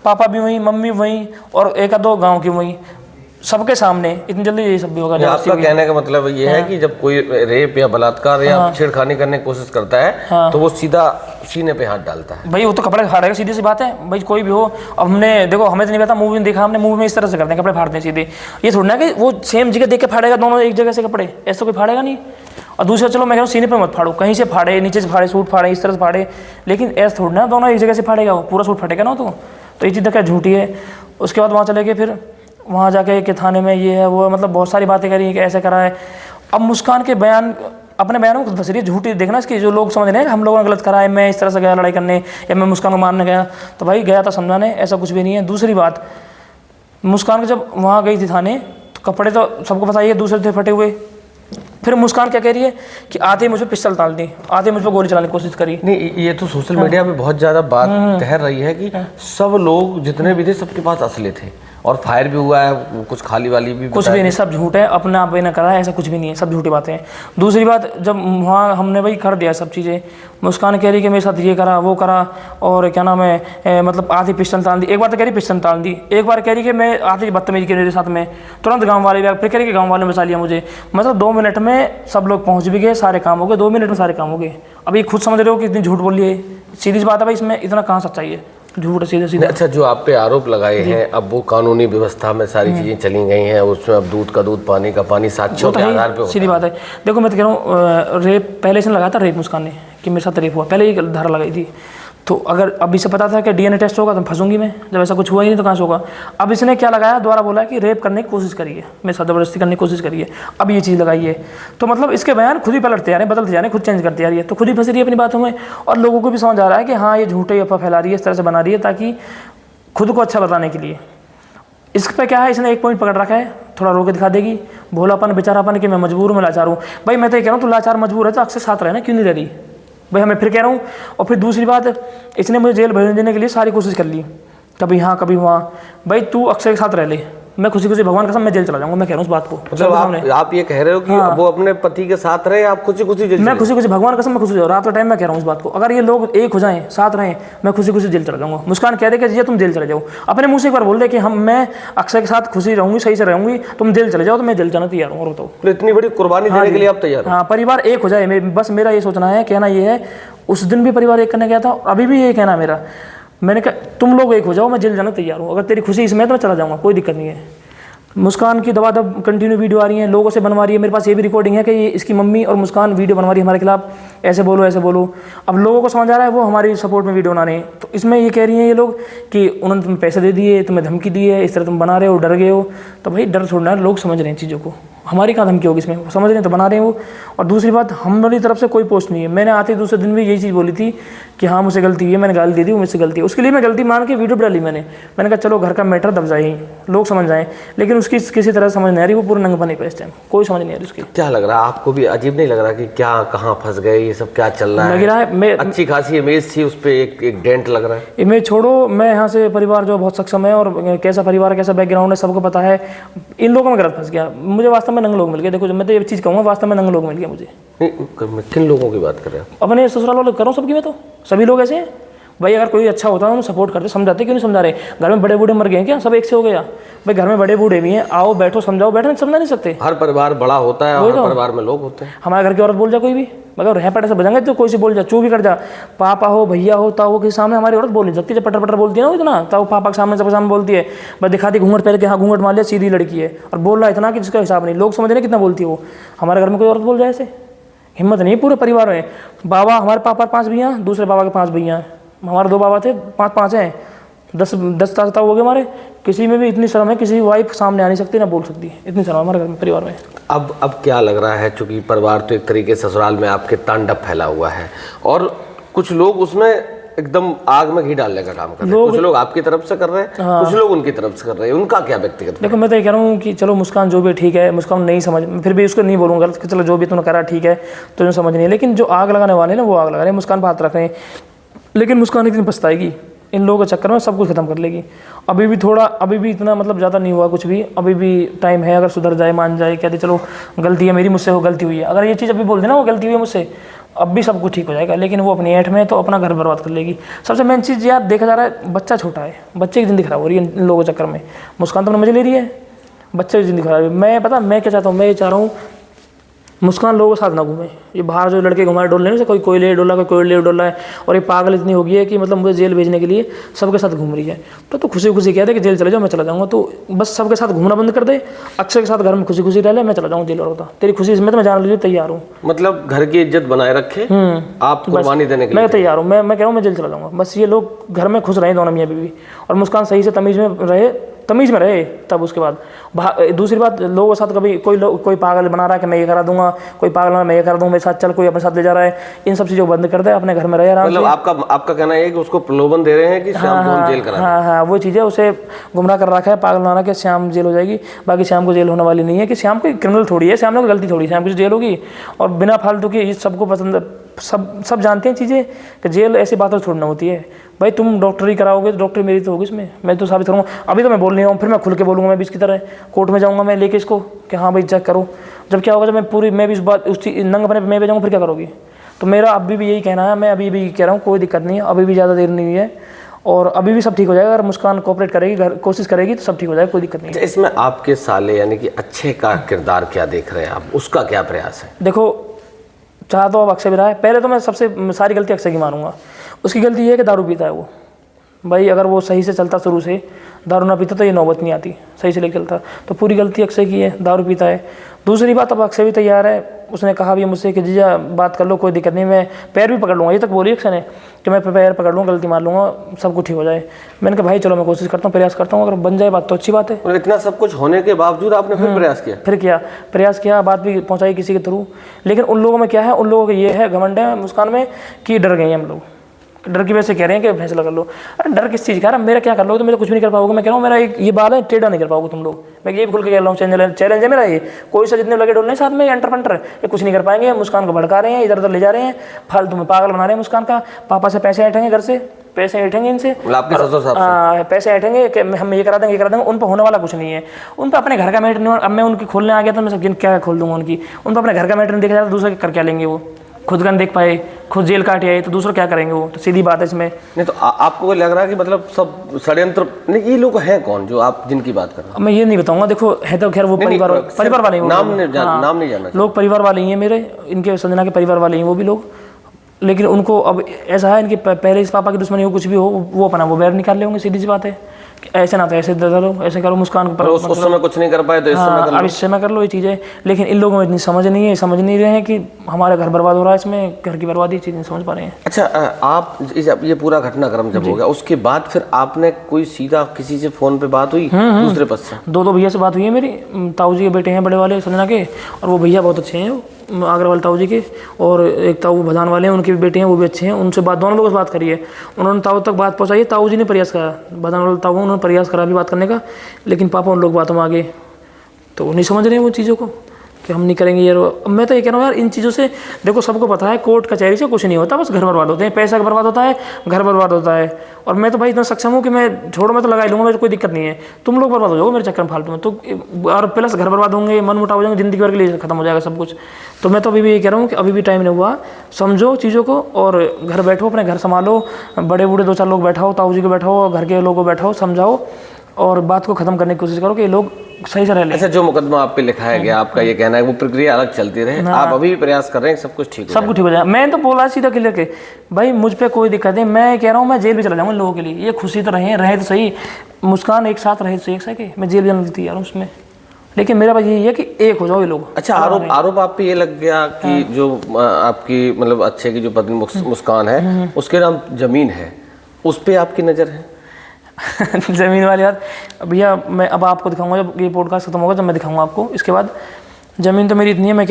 पापा भी वहीं, मम्मी वहीं, और एक दो गांव की वहीं, सबके सामने इतनी जल्दी ये सब भी होगा। आपका कहने का मतलब ये है कि जब कोई रेप या बलात्कार या छेड़खानी करने की कोशिश करता है तो वो सीधा सीने पे हाथ डालता है। भाई वो तो कपड़े फाड़ेगा, सीधी सी बात है भाई, कोई भी हो। अब हमने देखो, हमें तो नहीं पता, मूवी में देखा हमने, मूवी में इस तरह से करते हैं, कपड़े फाड़ते हैं सीधे। ये थोड़ा ना कि वो सेम जगह देख के फाड़ेगा दोनों एक जगह से कपड़े, ऐसा कोई फाड़ेगा नहीं। और दूसरा चलो मैं कह रहा हूँ सीने पे मत फाड़ो, कहीं से फाड़े, नीचे से फाड़े, सूट फाड़े, इस तरह से फाड़े, लेकिन ऐसा थोड़ा ना दोनों एक जगह से फाड़ेगा, वो पूरा सूट फटेगा ना। तो ये चीज़ क्या झूठी है। उसके बाद वहाँ चले गए, फिर वहाँ जाके कि थाने में ये है वो, मतलब बहुत सारी बातें करी कि ऐसे करा है। अब मुस्कान के बयान, अपने बयानों में खुद फंस रही है, झूठी। देखना इसकी, जो लोग समझ रहे हैं हम लोगों ने गलत करा है, मैं इस तरह से गया लड़ाई करने या मैं मुस्कान को मारने गया, तो भाई गया था समझाने, ऐसा कुछ भी नहीं है। दूसरी बात, मुस्कान के जब वहाँ गई थी थाने, तो कपड़े तो सबको पता ही है दूसरे थे फटे हुए। फिर मुस्कान क्या कह रही है कि आते ही मुझे पिस्टल डाल दी, आते ही मुझ पर गोली चलाने की कोशिश करी। नहीं, ये तो सोशल मीडिया पे बहुत ज़्यादा बात तैर रही है कि सब लोग जितने भी थे सबके पास असले थे और फायर भी हुआ है, कुछ खाली वाली भी, कुछ भी नहीं, सब झूठ है, अपना आप ने करा है, ऐसा कुछ भी नहीं है, सब झूठी बातें हैं। दूसरी बात, जब वहाँ हमने भाई कर दिया सब चीज़ें, मुस्कान कह रही कि मेरे साथ ये करा वो करा, और क्या नाम है, मतलब आधी पिस्टल ताल दी। एक बार तो कह रही पिस्टल ताल दी, एक बार कह रही कि मैं आधी बदतमीजी की मेरे साथ में, तुरंत गाँव वाले भी, फिर कह रही कि गाँव वालों ने बचा लिया मुझे। मतलब 2 मिनट में सब लोग पहुँच भी गए, सारे काम हो गए, 2 मिनट में सारे काम हो गए। अभी खुद समझ रहे हो कि इतनी झूठ बोल है, सीधी सी बात है भाई, इसमें इतना कहाँ सच्चाई है, झूठ सीधे सीधे। अच्छा, जो आप पे आरोप लगाए हैं, अब वो कानूनी व्यवस्था में सारी चीजें चली गई हैं, उसमें अब दूध का दूध, पानी का पानी, साक्ष्यों के आधार पे होता है। सीधी बात है। देखो मैं तो कह रहा हूँ, रेप पहले से लगाया था, रेप मुस्कान ने कि मेरे साथ रेप हुआ, पहले ही धारा लगाई थी। तो अगर अभी से पता था कि डीएनए टेस्ट होगा तो फंसूंगी मैं, जब ऐसा कुछ हुआ ही नहीं तो कहाँ से होगा। अब इसने क्या लगाया, दोबारा बोला कि रेप करने की कोशिश करी है, मेरे साथ ज़बरदस्ती करने की कोशिश करी है, अब ये चीज़ लगाई है। तो मतलब इसके बयान खुद ही पलटते जा रहे हैं, बदलते जा रहे हैं, खुद चेंज करते जा रही है, तो खुद ही फंस रही है अपनी बातों में। और लोगों को भी समझ आ रहा है कि हाँ ये झूठे अफवाह फैला रही है, इस तरह से बना रही है ताकि खुद को अच्छा बताने के लिए। इस पर क्या है, इसने एक पॉइंट पकड़ रखा है, थोड़ा रोके दिखा देगी, भोलापन बेचारापन कि मैं मजबूर हूँ, मैं लाचार हूँ। भाई मैं तो ये कह रहा हूँ, तू लाचार मजबूर है तो अक्सर साथ रहना, क्यों नहीं रह रही भाई, मैं फिर कह रहा हूँ। और फिर दूसरी बात, इसने मुझे जेल भेज देने के लिए सारी कोशिश कर ली, कभी यहाँ कभी वहाँ। भाई तू अक्सर के साथ रह ले, मैं खुशी खुशी, भगवान कसम मैं जेल चला जाऊँगा, मैं कह रहा हूँ उस बात को। मतलब आप ये कह रहे हो कि वो अपने पति के साथ रहे, आप खुशी खुशी जेल? मैं खुशी खुशी, भगवान कसम मैं खुशी हो, रात का टाइम मैं कह रहा हूँ इस बात को। अगर ये लोग एक हो जाएं, साथ रहें, मैं खुशी खुशी जेल चला जाऊँगा। मुस्कान कह दे कि जी तुम जेल चले जाओ, अपने मुँह से एक बार बोल दे कि मैं अक्षय के साथ खुशी रहूँगी, सही से रहूँगी, तुम जेल चले जाओ, तो मैं जेल जाना तैयार हूँ। और बताओ, इतनी बड़ी कुर्बानी देने के लिए आप तैयार? हाँ, परिवार एक हो जाए, बस मेरा ये सोचना है, कहना ये है। उस दिन भी परिवार एक करने गया था, अभी भी ये कहना मेरा, मैंने कहा तुम लोग एक हो जाओ, मैं जेल जाना तैयार हूँ, अगर तेरी खुशी इसमें तो मैं चला जाऊँगा, कोई दिक्कत नहीं है। मुस्कान की दबादब कंटिन्यू वीडियो आ रही है, लोगों से बनवा रही है, मेरे पास ये भी रिकॉर्डिंग है कि ये इसकी मम्मी और मुस्कान वीडियो बनवा रही है हमारे खिलाफ, ऐसे बोलो ऐसे बोलो। अब लोगों को समझ आ रहा है वो हमारी सपोर्ट में वीडियो बना रहे हैं, तो इसमें ये कह रही हैं ये लोग कि उन्होंने तुम्हें पैसे दे दिए, तुम्हें धमकी दी है, इस तरह तुम बना रहे हो, डर गए हो। तो भाई डर छोड़ना है, लोग समझ रहे हैं चीज़ों को, हमारी कहाँ धमकी होगी इसमें, समझ रहे हैं तो बना रहे हैं वो। और दूसरी बात, हमारी तरफ से कोई पोस्ट नहीं है। मैंने आते दूसरे दिन भी यही चीज़ बोली थी कि हाँ मुझसे गलती है, मैंने गाली दी थी, वो मुझसे गलती है, उसके लिए मैं गलती मान के वीडियो डाली मैंने कहा चलो घर का मैटर दब जाए, लोग समझ जाएँ। लेकिन उसकी किसी तरह समझ नहीं आ रही, वो पूरे नंगपने पे इस टाइम कोई समझ नहीं आ रही उसकी। क्या लग रहा है आपको, भी अजीब नहीं लग रहा कि क्या कहाँ फंस गए, ये सब क्या चल रहा है? लग रहा है मैं अच्छी खासी इमेज थी, उस पर एक डेंट लग रहा है। इमेज छोड़ो, मैं यहाँ से परिवार जो बहुत सक्षम है और कैसा परिवार कैसा बैकग्राउंड है सबको पता है, इन लोगों में गलत फंस गया। मुझे वास्तव में नंगे लोग मिल गए। देखो मैं तो ये चीज़ कहूँगा, वास्तव में नंगे लोग मिल गए मुझे। किन लोगों की बात कर रहे हैं? अपने ससुराल वाले करो सबकी, मैं तो सभी लोग ऐसे हैं भाई। अगर कोई अच्छा होता है उन्हें सपोर्ट करते, समझाते, क्यों नहीं समझा रहे? घर में बड़े बूढ़े मर गए हैं क्या, सब एक से हो गया? भाई घर में बड़े बूढ़े भी हैं, आओ बैठो समझाओ, बैठो, समझा नहीं सकते। हर परिवार बड़ा होता है, हर परिवार में लोग होते हैं। हमारे घर की औरत बोल जाए कोई भी, मगर रह पटे से बजाएंगे तो कोई से बोल जा, चू भी कर जा, पापा हो भैया हो ताऊ के सामने हमारी औरत बोल नहीं सकती। जब पटर पटर बोलती है ना इतना, ताऊ पापा के सामने सबके सामने बोलती है, बस दिखाती घूंघट पहन के, हाँ घूंघट मार लिया, सीधी लड़की है, और बोल रहा है इतना कि जिसका हिसाब नहीं। लोग समझ रहे कितना बोलती है वो। हमारे घर में कोई औरत बोल जाए ऐसे, हिम्मत नहीं। पूरे परिवार में बाबा, हमारे पापा 5 भैया, दूसरे बाबा के 5 भैया, हमारे 2 बाबा थे, 5 हैं, 10 ताऊ हो गए हमारे। किसी में भी इतनी शर्म है, किसी वाइफ सामने आ नहीं सकती, ना बोल सकती, इतनी शर्म हमारे घर में परिवार में। अब क्या लग रहा है, चूंकि परिवार तो एक तरीके से ससुराल में आपके तांडव फैला हुआ है, और कुछ लोग उसमें एकदम आग में घी डालने का काम कर रहे हैं। कुछ लोग आपकी तरफ से कर रहे हैं, हाँ। कुछ लोग उनकी तरफ से कर रहे हैं, उनका क्या व्यक्तिगत? देखो मैं तो ये कह रहा हूँ कि चलो मुस्कान जो भी ठीक है, मुस्कान नहीं समझ, फिर भी उसको नहीं बोलूँगा कि चलो जो भी तूने करा ठीक है, तुझे समझ नहीं है। लेकिन जो आग लगाने वाले ना वो आग लगा रहे हैं, मुस्कान पर हाथ रख रहे हैं। लेकिन मुस्कान एक दिन पछताएगी, इन लोगों के चक्कर में सब कुछ खत्म कर लेगी। अभी भी इतना मतलब ज़्यादा नहीं हुआ कुछ भी, अभी भी टाइम है। अगर सुधर जाए, मान जाए, कहते चलो गलती है मेरी, मुझसे वो गलती हुई है, अगर ये चीज़ अभी बोल देना वो गलती हुई है मुझसे, अब भी सब कुछ ठीक हो जाएगा, लेकिन वो अपनी ऐठ में है तो अपना घर बर्बाद कर लेगी। सबसे मेन चीज़ यार देखा जा रहा है, बच्चा छोटा है, बच्चे की ज़िंदगी खराब हो रही है इन लोगों के चक्कर में। मुस्कान तो मजे ले रही है, बच्चे की ज़िंदगी खराब है। मैं क्या चाहता हूँ, मैं ये चाह रहा हूँ मुस्कान लोगों के साथ ना घूमे। ये बाहर जो लड़के घुमाए डोलने में से, कोई कोयले डोला, कोई ले डोला है, और ये पागल इतनी हो गई है कि मतलब मुझे जेल भेजने के लिए सबके साथ घूम रही है। तो खुशी खुशी कह दे कि जेल चले जाओ, मैं चला जाऊँगा। तो बस सबके साथ घूमना बंद कर दे, अक्षय के साथ घर में खुशी खुशी रह ले, मैं चला जाऊँ जेल। और होता तेरी खुशी इसमें तो मैं जाने के लिए तैयार हूँ। मतलब घर की इज्जत बनाए रखे, आप कुर्बानी देने के लिए मैं तैयार हूँ। मैं कह रहा हूँ मैं जेल चला जाऊँगा। बस ये लोग घर में खुश रहे, दोनों मियाँ बीवी, और मुस्कान सही से तमीज़ में रहे। तब उसके बाद दूसरी बात, लोगों के साथ कभी कोई पागल बना रहा है कि मैं ये करा दूंगा, कोई पागल मैं ये करा दूंगा, मेरे साथ चल, कोई अपने साथ ले जा रहा है, इन सब चीज़ों को बंद कर दे, अपने घर में रहे आराम से। मतलब आपका कहना है कि उसको प्रलोभन दे रहे हैं कि श्याम को हम जेल करा दें। हाँ, वो चीज़ है, उसे गुमराह कर रखा है, पागल बना रहा है कि श्याम जेल हो जाएगी। बाकी श्याम को जेल होने वाली नहीं है, कि श्याम कोई क्रिमिनल थोड़ी है, श्याम ने कोई गलती थोड़ी, श्याम की जेल होगी। और बिना फालतू की इस सबको पसंद, सब जानते हैं चीज़ें कि जेल ऐसी बातों से छोड़ना होती है। भाई तुम डॉक्टरी कराओगे तो डॉक्टरी मेरी तो होगी इसमें, मैं तो साबित करूँगा। अभी तो मैं बोल नहीं रहा हूँ, फिर मैं खुल के बोलूँगा, मैं भी इसकी तरह कोर्ट में जाऊँगा मैं लेके इसको कि हाँ भाई चेक करो। जब क्या होगा, जब मैं भी इस बात उस नंग बने मैं भी जाऊँगा, फिर क्या करोगी? तो मेरा अभी भी यही कहना है, मैं अभी भी कह रहा हूँ कोई दिक्कत नहीं है, अभी भी ज़्यादा देर नहीं हुई है, और अभी भी सब ठीक हो जाएगा। अगर मुस्कान कोऑपरेट करेगी, कोशिश करेगी, तो सब ठीक हो जाएगा, कोई दिक्कत नहीं है। इसमें आपके साले यानी कि अक्षय का किरदार क्या देख रहे हैं आप, उसका क्या प्रयास है? देखो, चाह तो अब अक्षय भी रहा है। पहले तो मैं सबसे सारी गलती अक्षय की मानूंगा। उसकी गलती ये है कि दारू पीता है वो। भाई अगर वो सही से चलता, शुरू से दारू ना पीता तो ये नौबत नहीं आती, सही से लेकर चलता। तो पूरी गलती अक्षय की है, दारू पीता है। दूसरी बात, अब अक्षय भी तैयार है, उसने कहा भी मुझसे कि जीजा बात कर लो, कोई दिक्कत नहीं, मैं पैर भी पकड़ लूँगा। ये तक बोली अक्षय ने कि मैं पैर पकड़ लूँगा, गलती मान लूँगा, सब कुछ ठीक हो जाए। मैंने कहा भाई चलो मैं कोशिश करता हूँ, प्रयास करता हूँ, अगर बन जाए बात तो अच्छी बात है। और इतना सब कुछ होने के बावजूद आपने फिर प्रयास किया, बात भी पहुँचाई किसी के थ्रू। लेकिन उन लोगों में क्या है, उन लोगों का ये है, घमंड है मुस्कान में, कि डर गए हैं हम लोग। डर की वजह से कह रहे हैं कि फैसला कर लो। अरे डर किस चीज़ का? अरे मेरा क्या कर लो, तो मेरा कुछ भी नहीं कर पाओगे। मैं कह रहा हूँ मेरा ये बाल है, टेढ़ा नहीं कर पाओगे तुम लोग। मैं ये भी खुल के कह रहा हूँ, चैलेंज है मेरा ये। कोई सा जितने लगे डोलने साथ में एंटर पंटर, ये कुछ नहीं कर पाएंगे। मुस्कान को भड़का रहे हैं, इधर उधर ले जा रहे हैं, फालतू में पागल बना रहे हैं मुस्कान का। पापा से पैसे ऐंठेंगे, घर से पैसे ऐंठेंगे इनसे, आपके ससुर साहब से पैसे ऐंठेंगे कि हम ये करा देंगे। उन पर होने वाला कुछ नहीं है। उन पर अपने घर का मैटर नहीं। अब मैं उनकी खोलने आ गया तो मैं सब क्या खोल दूंगा उनकी। उन पर अपने घर का मैटर नहीं देखा जाता, दूसरे कर क्या लेंगे वो? खुद गन देख पाए, खुद जेल काट आए, तो दूसरों क्या करेंगे वो? तो सीधी बात है इसमें। नहीं तो आपको लग रहा है कि मतलब सब षड्यंत्र नहीं, ये लोग हैं कौन जो आप जिनकी बात कर रहे हैं? मैं ये नहीं बताऊंगा। देखो है तो खैर वो परिवार वाले हैं, नाम नहीं जानना लोग परिवार वाले ही हैं मेरे, इनके संजना के परिवार वाले हैं वो भी लोग। लेकिन उनको अब ऐसा है, इनके पहले इस पापा की दुश्मनी हो, कुछ भी हो, वो अपना वो बैर निकाल ले होंगे। सीधी सी बात है, ऐसे ना तो ऐसे करो, ऐसे करो। मुस्कान को उस समय कुछ नहीं कर पाए तो इस समय कर लो। अब इस समय कर लो ये चीज़ें। लेकिन इन लोगों में इतनी समझ नहीं है, समझ नहीं रहे हैं कि हमारा घर बर्बाद हो रहा है, इसमें घर की बर्बादी चीज़ नहीं समझ पा रहे हैं। अच्छा, आप ये पूरा घटनाक्रम जब हो गया, उसके बाद फिर आपने कोई सीधा किसी से फोन पे बात हुई दूसरे पक्ष से? दो भैया से बात हुई है मेरी। ताऊ जी के बेटे हैं बड़े वाले संजना के, और वो भैया बहुत अच्छे हैं, आगरा ताऊ जी के। और एक ताऊ भदान वाले हैं, उनके भी बेटे हैं, वो भी अच्छे हैं। उनसे बात, दोनों लोगों से बात करी है। उन्होंने ताऊ तक बात पहुँचाई। ताऊ जी ने प्रयास करा, भदान वाले ताऊ उन्होंने प्रयास करा भी बात करने का, लेकिन पापा उन लोग बातों में आगे तो नहीं समझ रहे हैं वो चीज़ों को कि हम नहीं करेंगे यार। मैं तो ये कह रहा हूँ यार, इन चीज़ों से देखो सबको पता है, कोर्ट कचहरी से कुछ नहीं होता, बस घर बर्बाद होते हैं, पैसा बर्बाद होता है, घर बर्बाद होता है। और मैं तो भाई इतना सक्षम हूँ कि मैं छोड़ो, मैं तो लगा ही लूँगा, मेरे कोई दिक्कत नहीं है। तुम लोग बर्बाद हो जाओगे मेरे चक्कर में फालतू में, तो और प्लस घर बर्बाद होंगे, मन मुटाव हो जाएंगे, जिंदगी भर के लिए खत्म हो जाएगा सब कुछ। तो मैं तो अभी भी ये कह रहा हूँ कि अभी भी टाइम नहीं हुआ, समझो चीज़ों को और घर बैठो, अपने घर संभालो, बड़े बूढ़े 2-4 लोग बैठाओ, ताऊ जी को बैठाओ, घर के लोगों को बैठाओ, समझाओ और बात को खत्म करने की कोशिश करो कि ये लोग सही से रह लें। अच्छा, जो मुकदमा आप पे लिखाया गया, आपका ये कहना है वो प्रक्रिया अलग चलती रहे, आप अभी भी प्रयास कर रहे हैं सब कुछ ठीक हो जाए। मैं तो बोला सीधा क्लियर के भाई मुझ पे कोई दिक्कत नहीं, मैं कह रहा हूँ मैं जेल भी चला जाऊँगा लोगों के लिए। ये खुशी तो रहे तो सही, मुस्कान एक साथ रहे तो एक सके, मैं जेल भी जाने देती यार उसमें। लेकिन मेरा बात यही है कि एक हो जाओ ये लोग। अच्छा, आरोप आप पे ये लग गया कि जो आपकी मतलब अच्छे की जो पत्नी मुस्कान है, उसके नाम जमीन है, उस पर आपकी नज़र है? ज़मीन वाली बात भैया मैं अब आपको दिखाऊंगा, जब ये पॉडकास्ट खत्म होगा जब मैं दिखाऊंगा आपको। इसके बाद ज़मीन तो मेरी इतनी है, मैं